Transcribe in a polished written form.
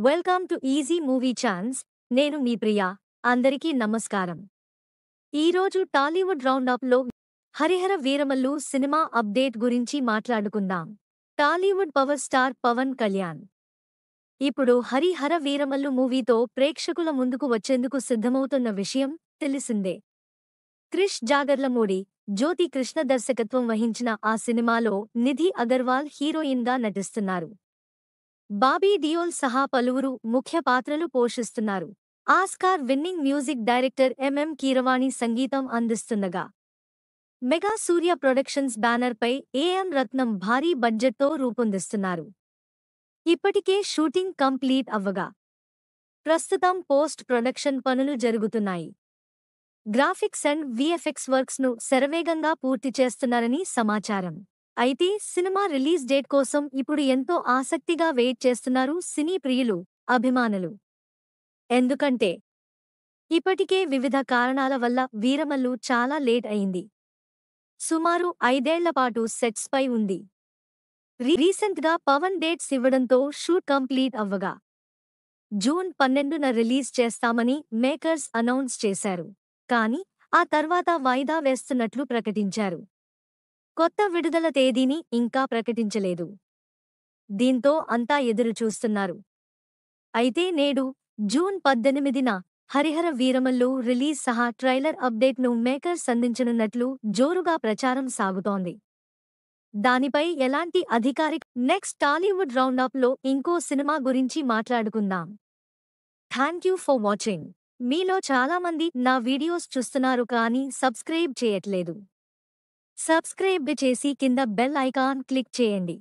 Welcome to easy movie chance. నేను మీ ప్రియా. అందరికీ నమస్కారం. ఈరోజు టాలీవుడ్ రౌండప్లో హరిహర వీరమల్లు సినిమా అప్డేట్ గురించి మాట్లాడుకుందాం. టాలీవుడ్ పవర్ స్టార్ పవన్ కళ్యాణ్ ఇప్పుడు హరిహర వీరమల్లు మూవీతో ప్రేక్షకుల ముందుకు వచ్చేందుకు సిద్ధమవుతున్న విషయం తెలిసిందే. క్రిష్ జాగర్లమూడి, జ్యోతి కృష్ణ దర్శకత్వం వహించిన ఆ సినిమాలో నిధి అగర్వాల్ హీరోయిన్గా నటిస్తున్నారు. బాబీ డియోల్ సహా పలువురు ముఖ్య పాత్రలు పోషిస్తున్నారు. Oscar winning music director MM Keeravani సంగీతం అందిస్తుండగా, మెగా సూర్య ప్రొడక్షన్స్ బ్యానర్పై ఏఎం రత్నం భారీ బడ్జెట్తో రూపొందిస్తున్నారు. ఇప్పటికే షూటింగ్ కంప్లీట్ అవ్వగా, ప్రస్తుతం పోస్ట్ ప్రొడక్షన్ పనులు జరుగుతున్నాయి. గ్రాఫిక్స్ అండ్ విఎఫ్ఎక్స్ వర్క్స్ ను శరవేగంగా పూర్తి చేస్తున్నారని సమాచారం. అయితే సినిమా రిలీజ్ డేట్ కోసం ఇప్పుడు ఎంతో ఆసక్తిగా వెయిట్ చేస్తున్నారు సినీ ప్రియులు, అభిమానులు. ఎందుకంటే ఇప్పటికే వివిధ కారణాల వల్ల వీరమల్లు చాలా లేట్ అయింది. సుమారు 5 ఏళ్ల పాటు సెట్స్ పై ఉంది. రీసెంట్గా పవన్ డేట్స్ ఇవ్వడంతో షూట్ కంప్లీట్ అవ్వగా, జూన్ 12న రిలీజ్ చేస్తామని మేకర్స్ అనౌన్స్ చేశారు. కానీ ఆ తర్వాత వాయిదా వేస్తున్నట్లు ప్రకటించారు. కొత్త విడుదల తేదీని ఇంకా ప్రకటించలేదు. దీంతో అంతా ఎదురు చూస్తున్నారు. అయితే నేడు జూన్ 18న హరిహర వీరమల్లు రిలీజ్ సహా ట్రైలర్ అప్డేట్ను మేకర్స్ అందించనున్నట్లు జోరుగా ప్రచారం సాగుతోంది. దానిపై ఎలాంటి అధికారిక నెక్స్ట్ టాలీవుడ్ రౌండప్లో ఇంకో సినిమా గురించి మాట్లాడుకుందాం. Thank you for watching. మీలో చాలామంది నా వీడియోస్ చూస్తున్నారు కానీ సబ్స్క్రైబ్ చేయట్లేదు. సబ్స్క్రైబ్ చేసి కింద బెల్ ఐకాన్ క్లిక్ చేయండి.